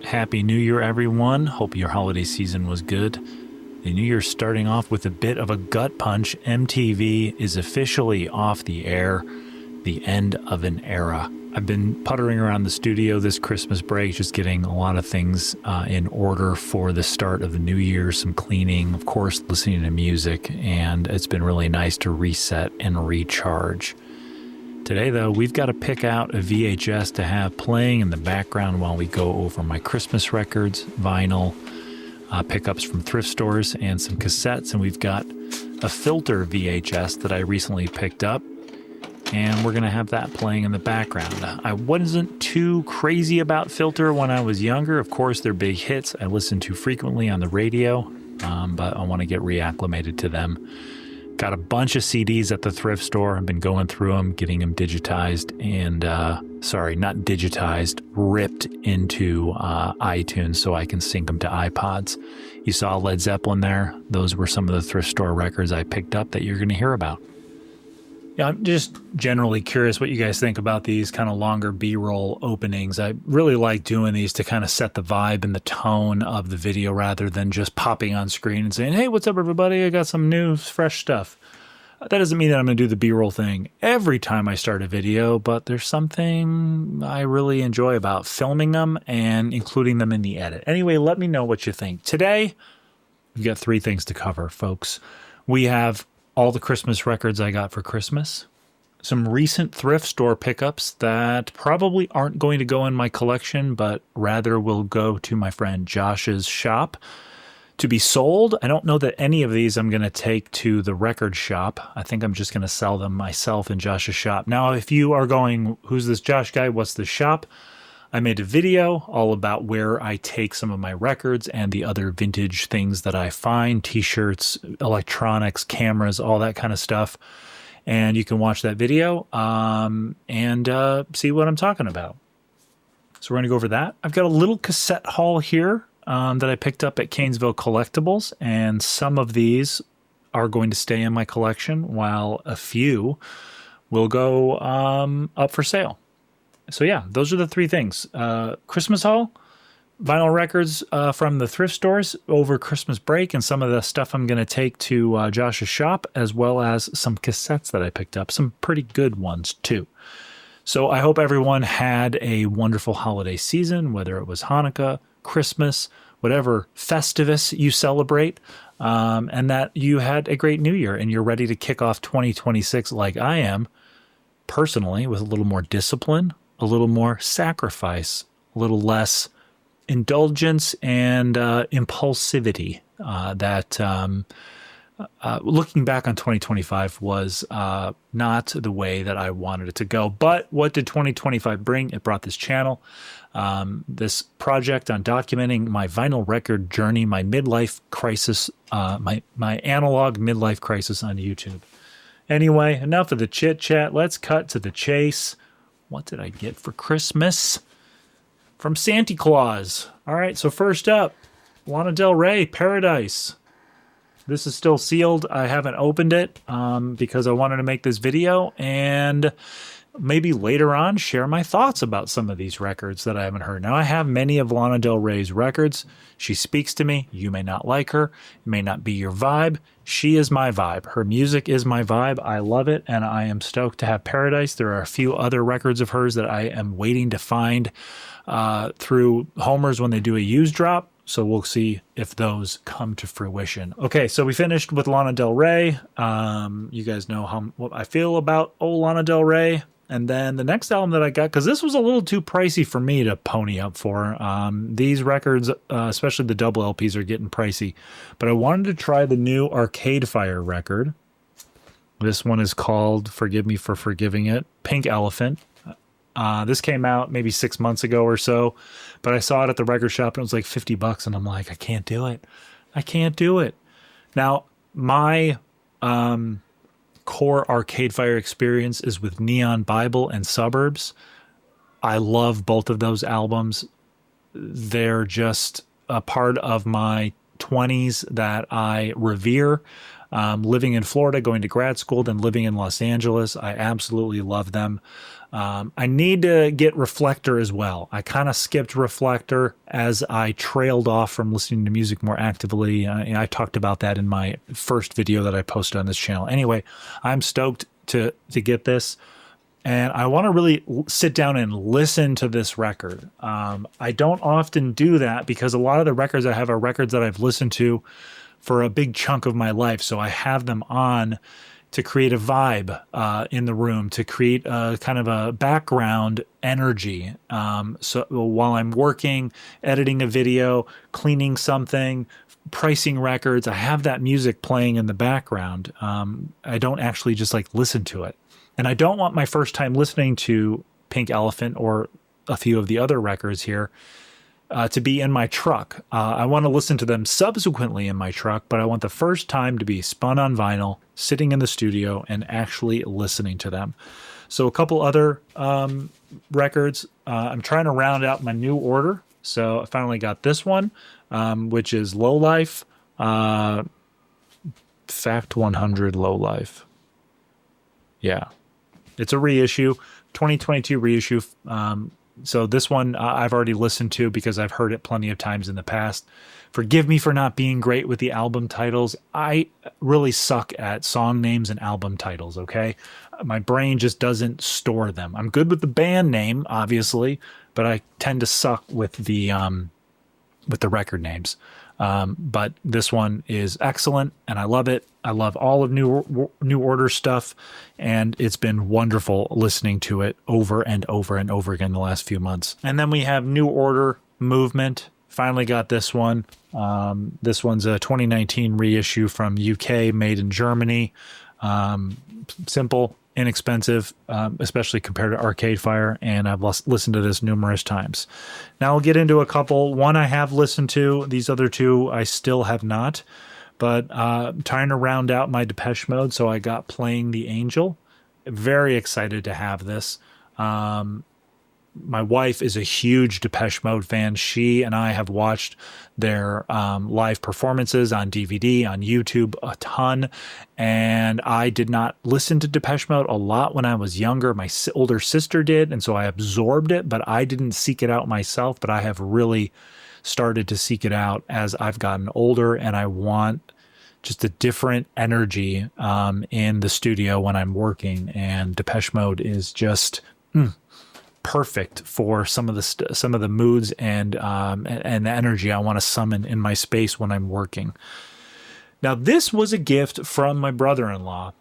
Happy New Year, everyone. Hope your holiday season was good. The New Year's starting off with a bit of a gut punch. MTV is officially off the air. The end of an era. I've been puttering around the studio this Christmas break, just getting a lot of things in order for the start of the new year, some cleaning, of course, listening to music, and it's been really nice to reset and recharge. Today, though, we've got to pick out a VHS to have playing in the background while we go over my Christmas records, vinyl, pickups from thrift stores, and some cassettes, and we've got a filter VHS that I recently picked up. And we're going to have that playing in the background. I wasn't too crazy about Filter when I was younger. Of course, they're big hits I listen to frequently on the radio, but I want to get reacclimated to them. Got a bunch of CDs at the thrift store. I've been going through them, getting them digitized and, not digitized, ripped into iTunes so I can sync them to iPods. You saw Led Zeppelin there. Those were some of the thrift store records I picked up that you're going to hear about. Yeah, I'm just generally curious what you guys think about these kind of longer B-roll openings. I really like doing these to kind of set the vibe and the tone of the video rather than just popping on screen and saying, hey, what's up, everybody? I got some new, fresh stuff. That doesn't mean that I'm going to do the B-roll thing every time I start a video, but there's something I really enjoy about filming them and including them in the edit. Anyway, let me know what you think. Today, we've got three things to cover, folks. We have all the Christmas records I got for Christmas, some recent thrift store pickups that probably aren't going to go in my collection, but rather will go to my friend Josh's shop to be sold. I don't know that any of these I'm going to take to the record shop. I think I'm just going to sell them myself in Josh's shop. Now, if you are going, who's this Josh guy? What's the shop? I made a video all about where I take some of my records and the other vintage things that I find, t-shirts, electronics, cameras, all that kind of stuff. And you can watch that video and see what I'm talking about. So we're going to go over that. I've got a little cassette haul here that I picked up at Canesville Collectibles, and some of these are going to stay in my collection while a few will go up for sale. So yeah, those are the three things. Christmas haul, vinyl records from the thrift stores over Christmas break, and some of the stuff I'm going to take to Josh's shop, as well as some cassettes that I picked up, some pretty good ones too. So I hope everyone had a wonderful holiday season, whether it was Hanukkah, Christmas, whatever Festivus you celebrate, and that you had a great new year and you're ready to kick off 2026 like I am, personally, with a little more discipline, a little more sacrifice, a little less indulgence and impulsivity. Looking back on 2025 was not the way that I wanted it to go. But what did 2025 bring? It brought this channel, this project on documenting my vinyl record journey, my midlife crisis, my analog midlife crisis on YouTube. Anyway, enough of the chit chat. Let's cut to the chase. What did I get for Christmas from Santa Claus? All right, so first up, Lana Del Rey, Paradise. This is still sealed. I haven't opened it because I wanted to make this video and maybe later on share my thoughts about some of these records that I haven't heard. Now, I have many of Lana Del Rey's records. She speaks to me. You may not like her. It may not be your vibe. She is my vibe. Her music is my vibe. I love it, and I am stoked to have Paradise. There are a few other records of hers that I am waiting to find through Homer's when they do a used drop. So we'll see if those come to fruition. Okay, so we finished with Lana Del Rey. You guys know what I feel about old Lana Del Rey. And then the next album that I got, because this was a little too pricey for me to pony up for. These records, especially the double LPs, are getting pricey. But I wanted to try the new Arcade Fire record. This one is called, forgive me for forgiving it, Pink Elephant. This came out maybe 6 months ago or so, but I saw it at the record shop and it was like $50, and I'm like, I can't do it. I can't do it. Now, my core Arcade Fire experience is with Neon Bible and Suburbs. I love both of those albums. They're just a part of my 20s that I revere. Living in Florida, going to grad school, then living in Los Angeles. I absolutely love them. I need to get Reflector as well. I kind of skipped Reflector as I trailed off from listening to music more actively. I talked about that in my first video that I posted on this channel. Anyway, I'm stoked to get this. And I want to really sit down and listen to this record. I don't often do that because a lot of the records I have are records that I've listened to for a big chunk of my life. So I have them on to create a vibe in the room, to create a kind of a background energy. So while I'm working, editing a video, cleaning something, pricing records, I have that music playing in the background. I don't actually just like listen to it. And I don't want my first time listening to Pink Elephant or a few of the other records here to be in my truck. I want to listen to them subsequently in my truck, but I want the first time to be spun on vinyl, sitting in the studio, and actually listening to them. So a couple other records. I'm trying to round out my new order. So I finally got this one, which is Low Life, Fact 100 Low Life. Yeah. It's a reissue, 2022 reissue. So this one I've already listened to because I've heard it plenty of times in the past. Forgive me for not being great with the album titles. I really suck at song names and album titles, okay? My brain just doesn't store them. I'm good with the band name, obviously, but I tend to suck with the record names. But this one is excellent, and I love it. I love all of New Order stuff, and it's been wonderful listening to it over and over and over again the last few months. And then we have New Order Movement. Finally got this one. This one's a 2019 reissue from UK, made in Germany. Simple, inexpensive, especially compared to Arcade Fire, and I've listened to this numerous times. Now I'll get into a couple. One I have listened to, these other two I still have not, but trying to round out my Depeche Mode, so I got Playing the Angel. Very excited to have this. My wife is a huge Depeche Mode fan. She and I have watched their live performances on DVD, on YouTube, a ton. And I did not listen to Depeche Mode a lot when I was younger. My older sister did, and so I absorbed it, but I didn't seek it out myself. But I have really started to seek it out as I've gotten older, and I want just a different energy in the studio when I'm working. And Depeche Mode is just perfect for some of the moods and the energy I want to summon in my space when I'm working. Now, this was a gift from my brother-in-law.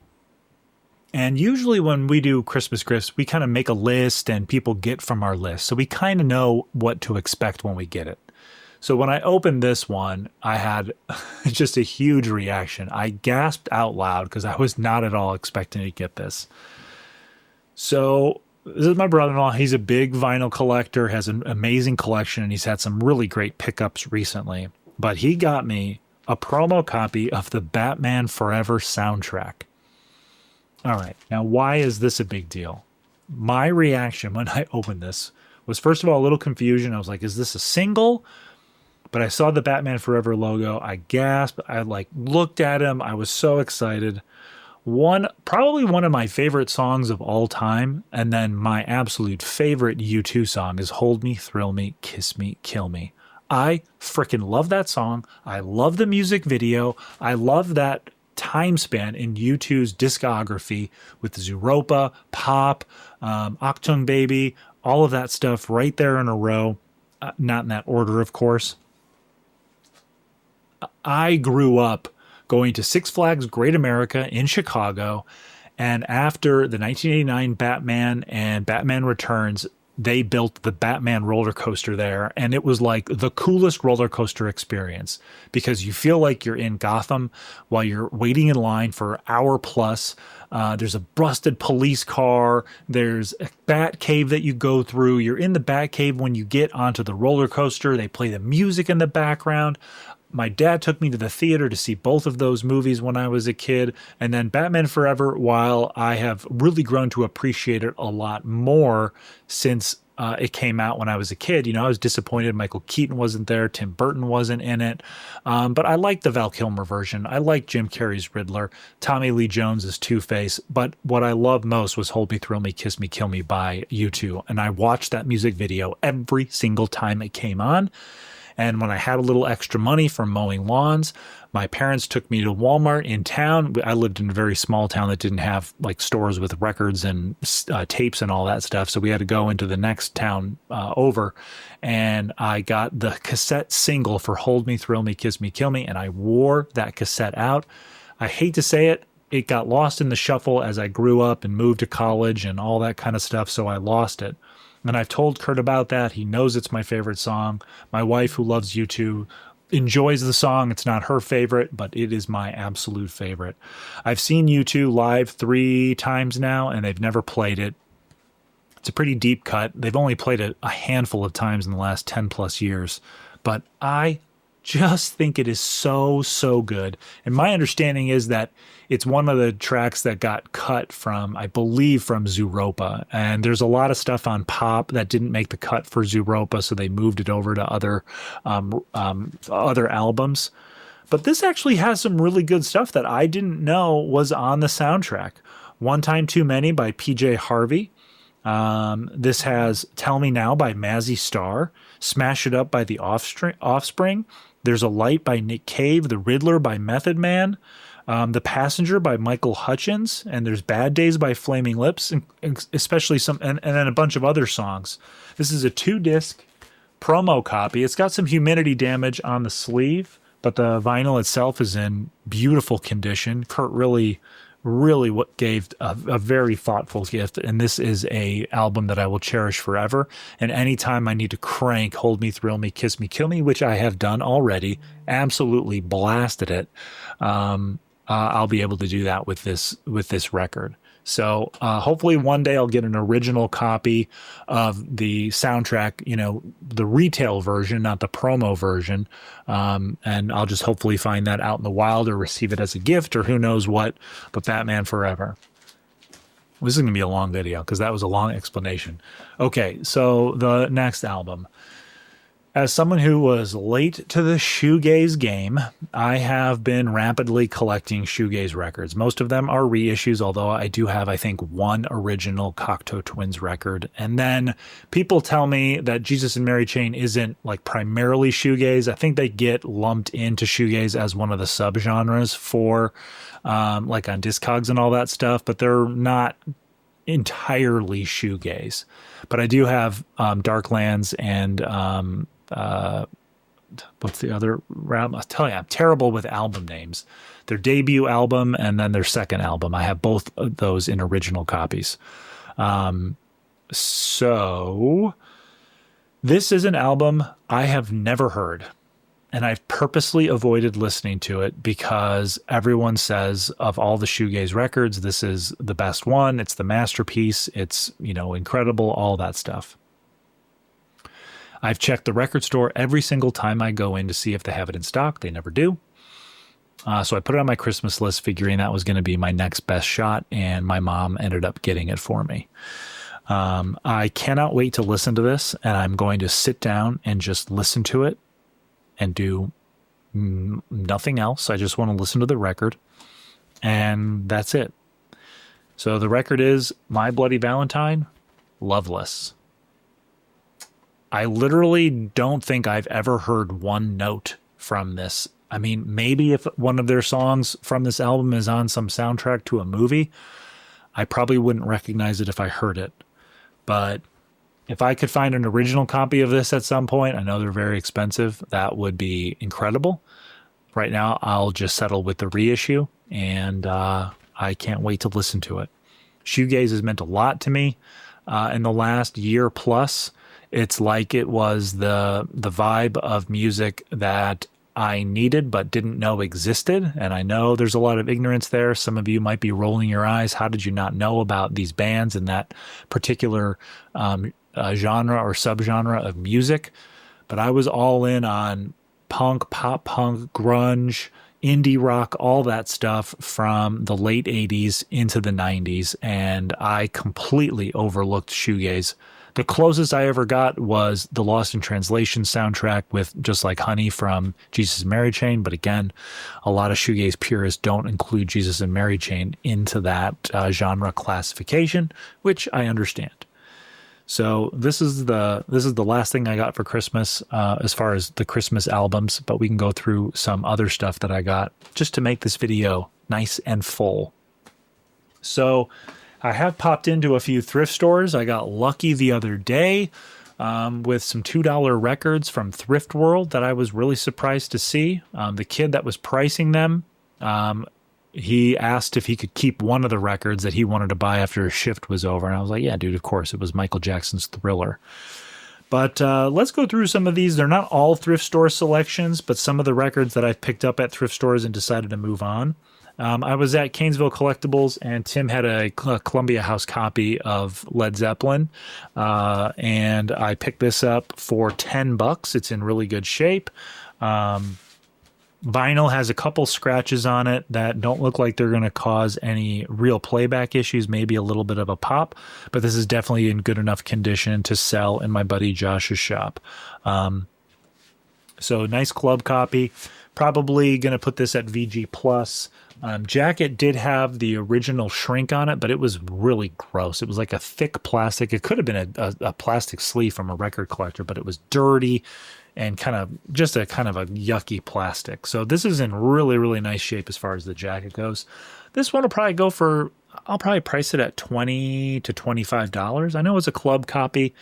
And usually when we do Christmas gifts, we kind of make a list and people get from our list. So we kind of know what to expect when we get it. So when I opened this one, I had just a huge reaction. I gasped out loud because I was not at all expecting to get this. So this is my brother-in-law. He's a big vinyl collector, has an amazing collection, and he's had some really great pickups recently. But he got me a promo copy of the Batman Forever soundtrack. All right, now why is this a big deal? My reaction when I opened this was, first of all, a little confusion. I was like, is this a single? But I saw the Batman Forever logo. I gasped. I looked at him. I was so excited. Probably one of my favorite songs of all time, and then my absolute favorite U2 song is Hold Me, Thrill Me, Kiss Me, Kill Me. I freaking love that song. I love the music video. I love that time span in U2's discography with Zooropa, Pop, Achtung Baby, all of that stuff right there in a row. Not in that order, of course. I grew up going to Six Flags Great America in Chicago, and after the 1989 Batman and Batman Returns, they built the Batman roller coaster there, and it was like the coolest roller coaster experience because you feel like you're in Gotham while you're waiting in line for an hour plus. There's a busted police car. There's a bat cave that you go through. You're in the bat cave when you get onto the roller coaster. They play the music in the background. My dad took me to the theater to see both of those movies when I was a kid. And then Batman Forever, while I have really grown to appreciate it a lot more since it came out when I was a kid. You know, I was disappointed Michael Keaton wasn't there, Tim Burton wasn't in it. But I like the Val Kilmer version. I like Jim Carrey's Riddler, Tommy Lee Jones's Two-Face. But what I loved most was Hold Me, Thrill Me, Kiss Me, Kill Me by U2. And I watched that music video every single time it came on. And when I had a little extra money from mowing lawns, my parents took me to Walmart in town. I lived in a very small town that didn't have like stores with records and tapes and all that stuff. So we had to go into the next town over. And I got the cassette single for Hold Me, Thrill Me, Kiss Me, Kill Me. And I wore that cassette out. I hate to say it. It got lost in the shuffle as I grew up and moved to college and all that kind of stuff. So I lost it. And I've told Kurt about that. He knows it's my favorite song. My wife, who loves U2, enjoys the song. It's not her favorite, but it is my absolute favorite. I've seen U2 live 3 times now, and they've never played it. It's a pretty deep cut. They've only played it a handful of times in the last 10 plus years. But I just think it is so, so good. And my understanding is that it's one of the tracks that got cut from, I believe, from Zooropa. And there's a lot of stuff on Pop that didn't make the cut for Zooropa, so they moved it over to other albums. But this actually has some really good stuff that I didn't know was on the soundtrack. One Time Too Many by PJ Harvey. This has Tell Me Now by Mazzy Star. Smash It Up by The Offspring. There's a Light by Nick Cave. The Riddler by Method Man. The Passenger by Michael Hutchence, and there's Bad Days by Flaming Lips, and especially some, and then a bunch of other songs. This is a 2-disc promo copy. It's got some humidity damage on the sleeve, but the vinyl itself is in beautiful condition. Kurt really what gave a very thoughtful gift, and this is a album that I will cherish forever. And anytime I need to crank Hold Me, Thrill Me, Kiss Me, Kill Me, which I have done already, absolutely blasted it, I'll be able to do that with this record. So hopefully one day I'll get an original copy of the soundtrack, you know, the retail version, not the promo version. And I'll just hopefully find that out in the wild or receive it as a gift or who knows what. But Batman Forever. This is going to be a long video because that was a long explanation. Okay, so the next album. As someone who was late to the shoegaze game, I have been rapidly collecting shoegaze records. Most of them are reissues, although I do have, I think, one original Cocteau Twins record. And then people tell me that Jesus and Mary Chain isn't like primarily shoegaze. I think they get lumped into shoegaze as one of the subgenres for like on Discogs and all that stuff, but they're not entirely shoegaze. But I do have Darklands and what's the other round? I'll tell you, I'm terrible with album names. Their debut album and then their second album. I have both of those in original copies. So this is an album I have never heard, and I've purposely avoided listening to it because everyone says of all the shoegaze records, this is the best one. It's the masterpiece. It's, you know, incredible, all that stuff. I've checked the record store every single time I go in to see if they have it in stock. They never do. So I put it on my Christmas list, figuring that was going to be my next best shot, and my mom ended up getting it for me. I cannot wait to listen to this, and I'm going to sit down and just listen to it and do nothing else. I just want to listen to the record, and that's it. So the record is My Bloody Valentine, Loveless. I literally don't think I've ever heard one note from this. I mean, maybe if one of their songs from this album is on some soundtrack to a movie, I probably wouldn't recognize it if I heard it. But if I could find an original copy of this at some point, I know they're very expensive, that would be incredible. Right now, I'll just settle with the reissue, and I can't wait to listen to it. Shoegaze has meant a lot to me in the last year plus. It's like it was the vibe of music that I needed but didn't know existed. And I know there's a lot of ignorance there. Some of you might be rolling your eyes. How did you not know about these bands and that particular genre or subgenre of music? But I was all in on punk, pop punk, grunge, indie rock, all that stuff from the late 80s into the 90s. And I completely overlooked shoegaze The closest I ever got was the Lost in Translation soundtrack with Just Like Honey from Jesus and Mary Chain. But again, a lot of shoegaze purists don't include Jesus and Mary Chain into that genre classification, which I understand. So this is the last thing I got for Christmas as far as the Christmas albums, but we can go through some other stuff that I got just to make this video nice and full. So I have popped into a few thrift stores. I got lucky the other day with some $2 records from Thrift World that I was really surprised to see. The kid that was pricing them, he asked if he could keep one of the records that he wanted to buy after his shift was over. And I was like, yeah, dude, of course. It was Michael Jackson's Thriller. But let's go through some of these. They're not all thrift store selections, but some of the records that I've picked up at thrift stores and decided to move on. I was at Canesville Collectibles, and Tim had a Columbia House copy of Led Zeppelin, and I picked this up for $10. It's in really good shape. Vinyl has a couple scratches on it that don't look like they're going to cause any real playback issues, maybe a little bit of a pop, but this is definitely in good enough condition to sell in my buddy Josh's shop. So nice club copy. Probably going to put this at VG Plus. Jacket did have the original shrink on it, but it was really gross. It was like a thick plastic. It could have been a plastic sleeve from a record collector, but it was dirty and kind of a yucky plastic. So this is in really, really nice shape as far as the jacket goes. This one will probably go for, I'll probably price it at $20 to $25. I know it's a club copy.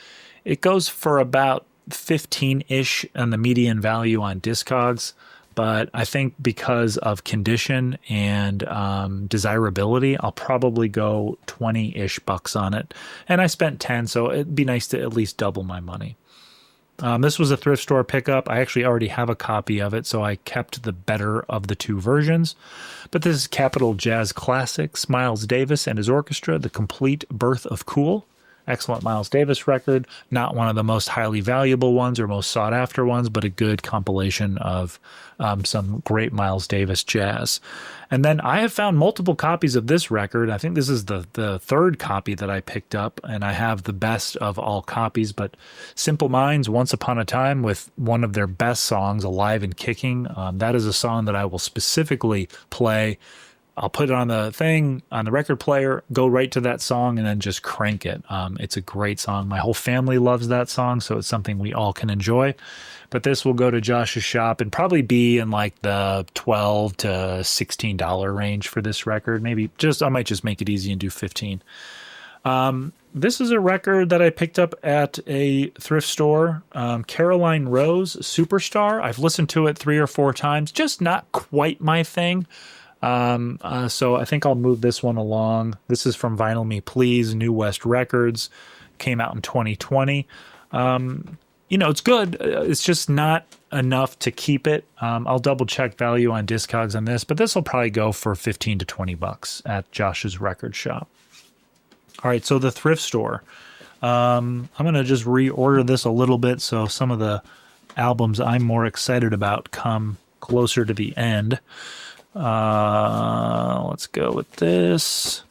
It goes for about 15-ish on the median value on Discogs. But I think because of condition and desirability, I'll probably go 20-ish bucks on it. And I spent 10, so it'd be nice to at least double my money. This was a thrift store pickup. I actually already have a copy of it, so I kept the better of the two versions. But this is Capitol Jazz Classics, Miles Davis and his orchestra, The Complete Birth of Cool. Excellent Miles Davis record. Not one of the most highly valuable ones or most sought after ones, but a good compilation of some great Miles Davis jazz. And then I have found multiple copies of this record. I think this is the third copy that I picked up, and I have the best of all copies. But Simple Minds, Once Upon a Time, with one of their best songs, Alive and Kicking. That is a song that I will specifically play. I'll put it on the thing, on the record player, go right to that song, and then just crank it. It's a great song. My whole family loves that song, so it's something we all can enjoy. But this will go to Josh's shop and probably be in like the $12 to $16 range for this record. Maybe I might just make it easy and do 15. This is a record that I picked up at a thrift store, Caroline Rose Superstar. I've listened to it 3 or 4 times, just not quite my thing. So I think I'll move this one along. This is from Vinyl Me Please, New West Records, came out in 2020. It's good. It's just not enough to keep it. I'll double check value on Discogs on this, but this will probably go for 15 to 20 bucks at Josh's record shop. All right. So the thrift store, I'm going to just reorder this a little bit. So some of the albums I'm more excited about come closer to the end. Let's go with this.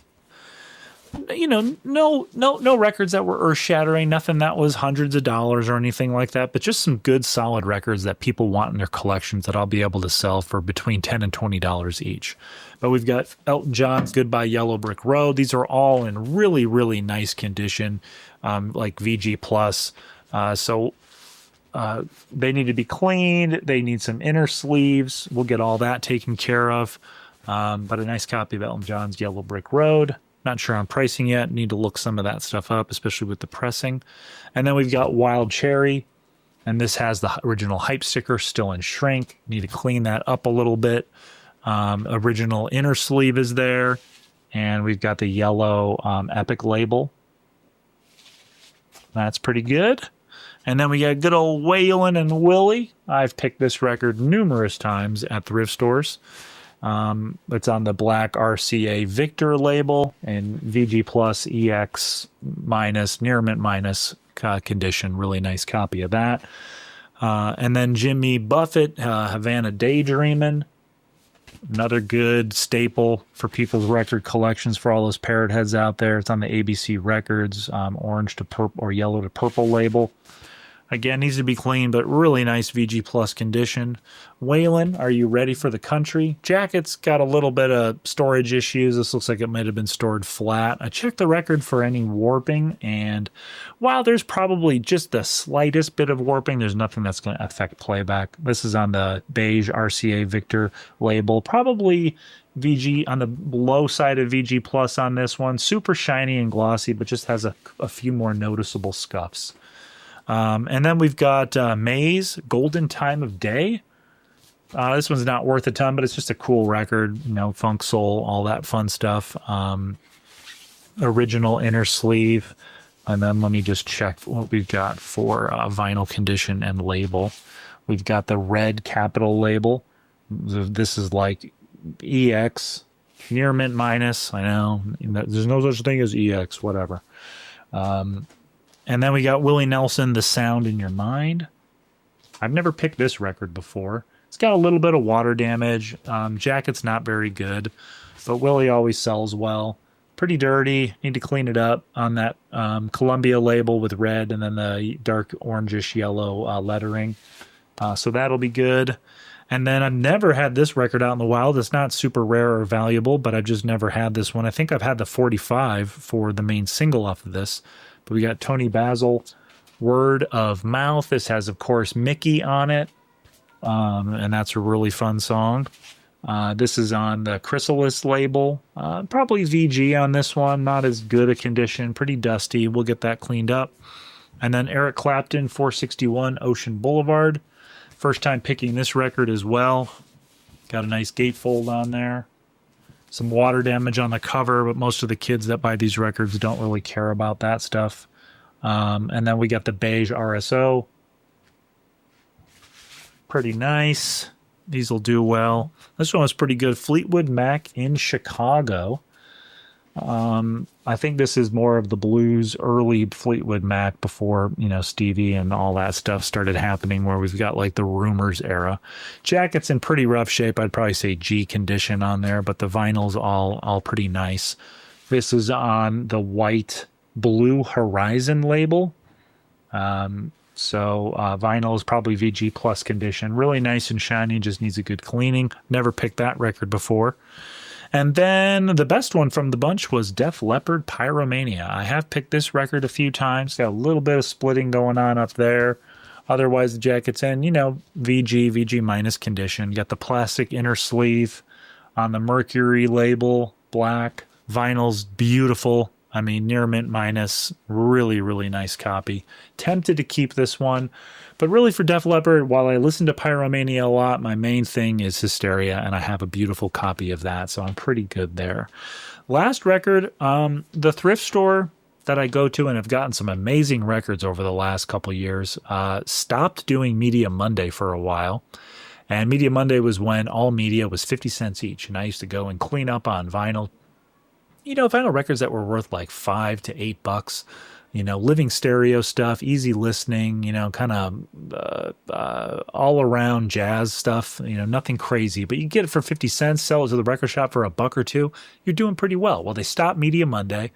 No records that were earth-shattering, nothing that was hundreds of dollars or anything like that, but just some good solid records that people want in their collections that I'll be able to sell for between $10 and $20 each. But we've got Elton John's Goodbye Yellow Brick Road. These are all in really, really nice condition, like VG Plus. So they need to be cleaned. They need some inner sleeves. We'll get all that taken care of. But a nice copy of Elton John's Yellow Brick Road. Not sure on pricing yet. Need to look some of that stuff up, especially with the pressing. And then we've got Wild Cherry. And this has the original hype sticker still in shrink. Need to clean that up a little bit. Original inner sleeve is there. And we've got the yellow Epic label. That's pretty good. And then we got good old Waylon and Willie. I've picked this record numerous times at thrift stores. It's on the black RCA Victor label and VG Plus EX minus, near mint minus condition. Really nice copy of that. And then Jimmy Buffett, Havana Daydreamin'. Another good staple for people's record collections for all those parrot heads out there. It's on the ABC Records orange to purple or yellow to purple label. Again, needs to be clean, but really nice VG Plus condition. Waylon, Are You Ready for the Country? Jacket's got a little bit of storage issues. This looks like it might have been stored flat. I checked the record for any warping, and while there's probably just the slightest bit of warping, there's nothing that's going to affect playback. This is on the beige RCA Victor label. Probably VG on the low side of VG Plus on this one. Super shiny and glossy, but just has a few more noticeable scuffs. And then we've got Maze, Golden Time of Day. This one's not worth a ton, but it's just a cool record, you know, funk, soul, all that fun stuff. Original inner sleeve. And then let me just check what we've got for vinyl condition and label. We've got the red capital label. This is like EX, near mint minus. I know, there's no such thing as EX, whatever. And then we got Willie Nelson, The Sound in Your Mind. I've never picked this record before. It's got a little bit of water damage. Jacket's not very good, but Willie always sells well. Pretty dirty. Need to clean it up on that Columbia label with red and then the dark orangish yellow lettering. So that'll be good. And then I've never had this record out in the wild. It's not super rare or valuable, but I've just never had this one. I think I've had the 45 for the main single off of this. But we got Tony Basil, Word of Mouth. This has, of course, Mickey on it. And that's a really fun song. This is on the Chrysalis label. Probably VG on this one. Not as good a condition. Pretty dusty. We'll get that cleaned up. And then Eric Clapton, 461 Ocean Boulevard. First time picking this record as well. Got a nice gatefold on there. Some water damage on the cover, but most of the kids that buy these records don't really care about that stuff. And then we got the beige RSO. Pretty nice. These will do well. This one was pretty good. Fleetwood Mac in Chicago. I think this is more of the blues, early Fleetwood Mac before, you know, Stevie and all that stuff started happening, where we've got like the Rumors era. Jacket's in pretty rough shape. I'd probably say G condition on there, but the vinyl's all pretty nice. This is on the white Blue Horizon label. So vinyl is probably VG Plus condition. Really nice and shiny, just needs a good cleaning. Never picked that record before. And then the best one from the bunch was Def Leppard Pyromania. I have picked this record a few times. Got a little bit of splitting going on up there. Otherwise, the jacket's in, you know, VG minus condition. Got the plastic inner sleeve on the Mercury label, black. Vinyl's beautiful. I mean, near mint minus, really, really nice copy. Tempted to keep this one, but really for Def Leppard, while I listen to Pyromania a lot, my main thing is Hysteria, and I have a beautiful copy of that, so I'm pretty good there. Last record, the thrift store that I go to and have gotten some amazing records over the last couple years, stopped doing Media Monday for a while. And Media Monday was when all media was 50 cents each, and I used to go and clean up on vinyl. You know, vinyl records that were worth like $5 to $8, you know, living stereo stuff, easy listening, you know, kind of all around jazz stuff, you know, nothing crazy, but you get it for 50 cents, sell it to the record shop for $1 or $2, you're doing pretty well. Well, they stopped Media Monday,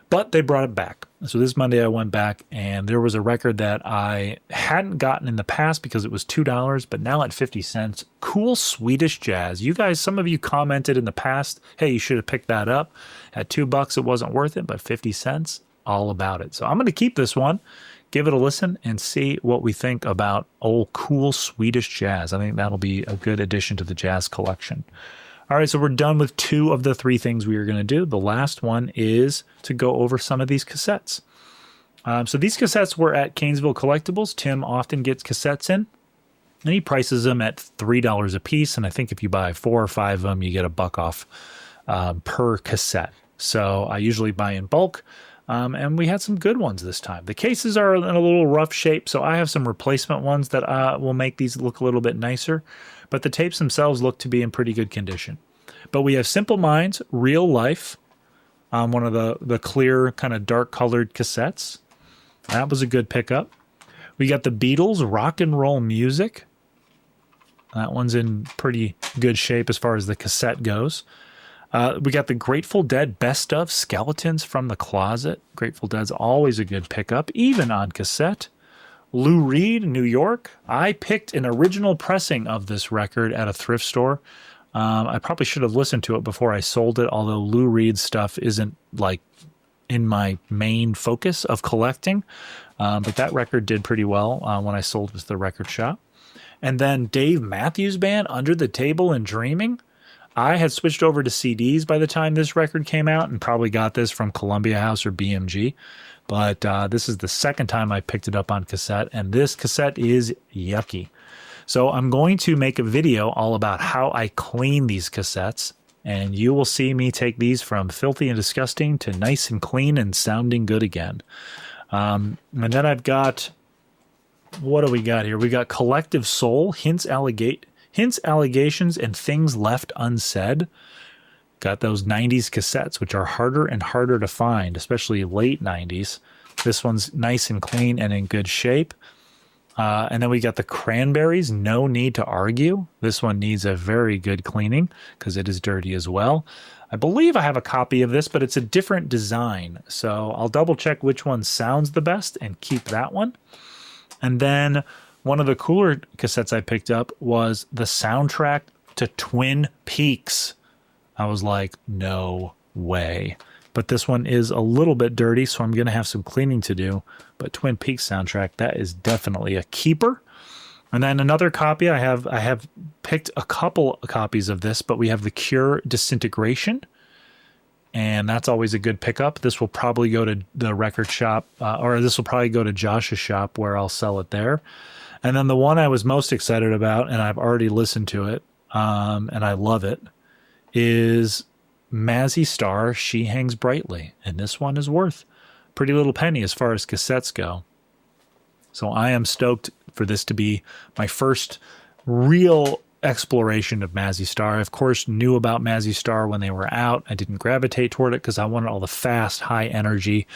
but they brought it back. So this Monday I went back and there was a record that I hadn't gotten in the past because it was $2, but now at 50 cents, cool Swedish jazz. You guys, some of you commented in the past, hey, you should have picked that up. At $2, it wasn't worth it, but 50 cents, all about it. So I'm going to keep this one, give it a listen, and see what we think about old cool Swedish jazz. I think that'll be a good addition to the jazz collection. All right, so we're done with 2 of the 3 things we are going to do. The last one is to go over some of these cassettes. So these cassettes were at Canesville Collectibles. Tim often gets cassettes in, and he prices them at $3 a piece. And I think if you buy 4 or 5 of them, you get $1 off per cassette. So I usually buy in bulk, and we had some good ones this time. The cases are in a little rough shape, so I have some replacement ones that will make these look a little bit nicer. But the tapes themselves look to be in pretty good condition. But we have Simple Minds, Real Life, one of the clear, kind of dark-colored cassettes. That was a good pickup. We got the Beatles, Rock and Roll Music. That one's in pretty good shape as far as the cassette goes. We got the Grateful Dead Best of Skeletons from the Closet. Grateful Dead's always a good pickup, even on cassette. Lou Reed, New York. I picked an original pressing of this record at a thrift store. I probably should have listened to it before I sold it, although Lou Reed's stuff isn't like in my main focus of collecting. But that record did pretty well when I sold it to the record shop. And then Dave Matthews Band, Under the Table and Dreaming. I had switched over to CDs by the time this record came out and probably got this from Columbia House or BMG. But this is the second time I picked it up on cassette, and this cassette is yucky. So I'm going to make a video all about how I clean these cassettes, and you will see me take these from filthy and disgusting to nice and clean and sounding good again. And then I've got, what do we got here? We got Collective Soul, Hints, Allegations, and Things Left Unsaid. Got those 90s cassettes, which are harder and harder to find, especially late 90s. This one's nice and clean and in good shape. And then we got the Cranberries, No Need to Argue. This one needs a very good cleaning because it is dirty as well. I believe I have a copy of this, but it's a different design. So I'll double check which one sounds the best and keep that one. And then one of the cooler cassettes I picked up was the soundtrack to Twin Peaks. I was like, no way. But this one is a little bit dirty, so I'm going to have some cleaning to do. But Twin Peaks soundtrack, that is definitely a keeper. And then another copy, I have picked a couple of copies of this, but we have the Cure Disintegration. And that's always a good pickup. This will probably go to the record shop, or this will probably go to Josh's shop where I'll sell it there. And then the one I was most excited about, and I've already listened to it, and I love it, is Mazzy Star, She Hangs Brightly. And this one is worth a pretty little penny as far as cassettes go. So I am stoked for this to be my first real exploration of Mazzy Star. I, of course, knew about Mazzy Star when they were out. I didn't gravitate toward it because I wanted all the fast, high energy,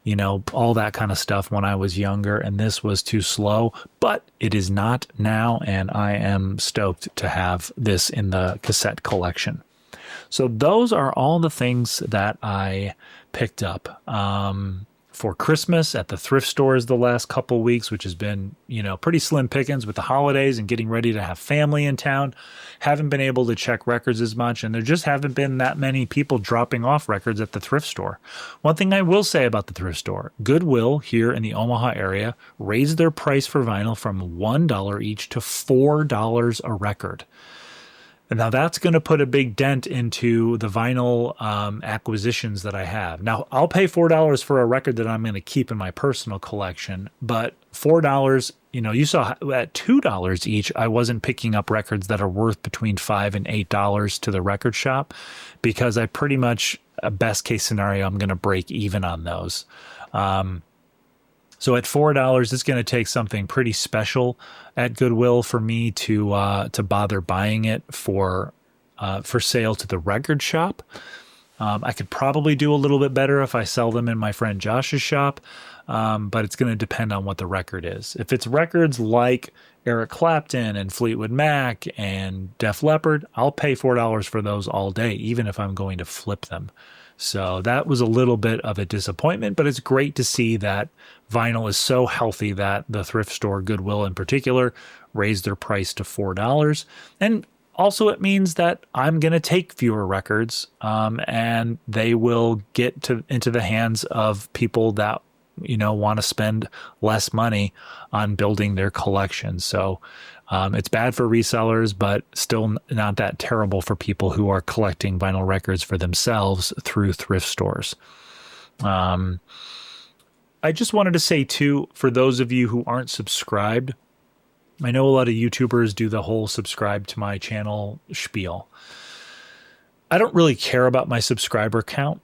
you know, all that kind of stuff when I was younger. And this was too slow, but it is not now. And I am stoked to have this in the cassette collection. So those are all the things that I picked up for Christmas at the thrift stores the last couple weeks, which has been, you know, pretty slim pickings with the holidays and getting ready to have family in town. Haven't been able to check records as much, and there just haven't been that many people dropping off records at the thrift store. One thing I will say about the thrift store, Goodwill here in the Omaha area raised their price for vinyl from $1 each to $4 a record. Now that's going to put a big dent into the vinyl acquisitions that I have. Now I'll pay $4 for a record that I'm going to keep in my personal collection, but $4, you know, you saw at $2 each, I wasn't picking up records that are worth between $5 and $8 to the record shop because I pretty much, a best case scenario, I'm going to break even on those. So at $4, it's going to take something pretty special at Goodwill for me to bother buying it for sale to the record shop. I could probably do a little bit better if I sell them in my friend Josh's shop, but it's going to depend on what the record is. If it's records like Eric Clapton and Fleetwood Mac and Def Leppard, I'll pay $4 for those all day, even if I'm going to flip them. So that was a little bit of a disappointment, but it's great to see that vinyl is so healthy that the thrift store, Goodwill in particular, raised their price to $4. And also it means that I'm going to take fewer records and they will get into the hands of people that, you know, want to spend less money on building their collection. So it's bad for resellers, but still not that terrible for people who are collecting vinyl records for themselves through thrift stores. I just wanted to say, too, for those of you who aren't subscribed, I know a lot of YouTubers do the whole subscribe to my channel spiel. I don't really care about my subscriber count.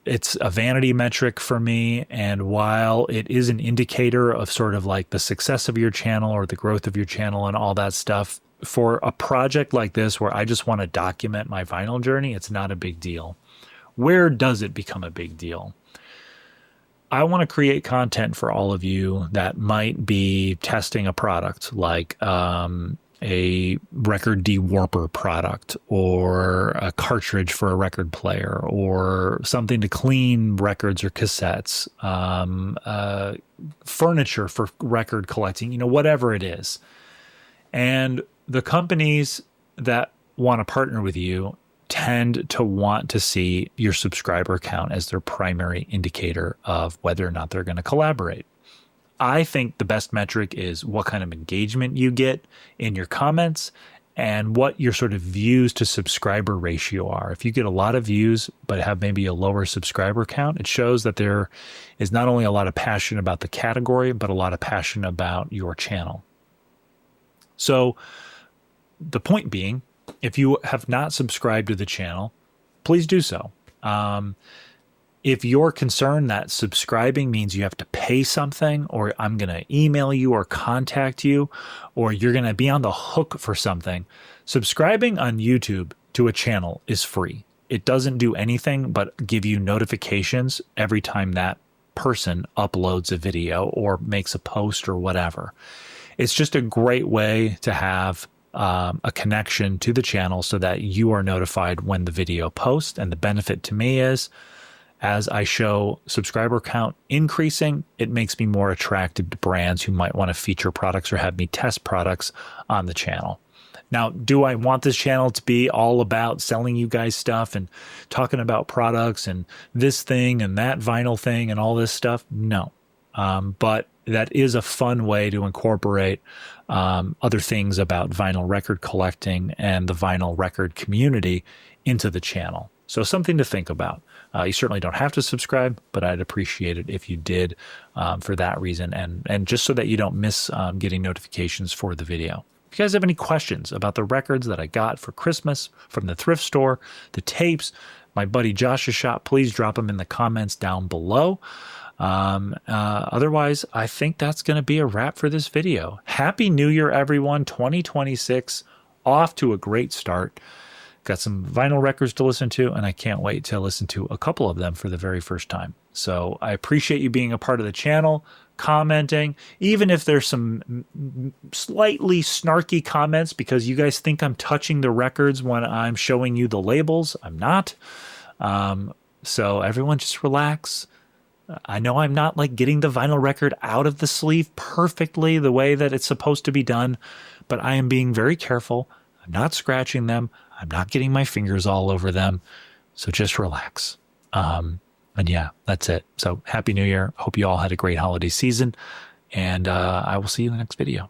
It's a vanity metric for me, and while it is an indicator of sort of like the success of your channel or the growth of your channel and all that stuff, for a project like this where I just want to document my vinyl journey, it's not a big deal. Where does it become a big deal? I want to create content for all of you that might be testing a product like a record dewarper product or a cartridge for a record player or something to clean records or cassettes, furniture for record collecting, whatever it is. And the companies that want to partner with you tend to want to see your subscriber count as their primary indicator of whether or not they're going to collaborate. I think the best metric is what kind of engagement you get in your comments and what your sort of views to subscriber ratio are. If you get a lot of views but have maybe a lower subscriber count, it shows that there is not only a lot of passion about the category, but a lot of passion about your channel. So the point being, if you have not subscribed to the channel, please do so. If you're concerned that subscribing means you have to pay something, or I'm going to email you or contact you, or you're going to be on the hook for something, subscribing on YouTube to a channel is free. It doesn't do anything but give you notifications every time that person uploads a video or makes a post or whatever. It's just a great way to have a connection to the channel so that you are notified when the video posts. And the benefit to me is, as I show subscriber count increasing, it makes me more attractive to brands who might want to feature products or have me test products on the channel. Now, do I want this channel to be all about selling you guys stuff and talking about products and this thing and that vinyl thing and all this stuff? No. But that is a fun way to incorporate other things about vinyl record collecting and the vinyl record community into the channel. So something to think about. You certainly don't have to subscribe, but I'd appreciate it if you did for that reason and just so that you don't miss getting notifications for the video. If you guys have any questions about the records that I got for Christmas from the thrift store, the tapes, my buddy Josh's shop, please drop them in the comments down below. Otherwise, I think that's going to be a wrap for this video. Happy New Year, everyone. 2026 off to a great start. Got some vinyl records to listen to, and I can't wait to listen to a couple of them for the very first time. So I appreciate you being a part of the channel, commenting, even if there's some slightly snarky comments because you guys think I'm touching the records when I'm showing you the labels. I'm not. So everyone just relax. I know I'm not like getting the vinyl record out of the sleeve perfectly the way that it's supposed to be done, but I am being very careful. I'm not scratching them. I'm not getting my fingers all over them. So just relax. And yeah, that's it. So Happy New Year. Hope you all had a great holiday season. And I will see you in the next video.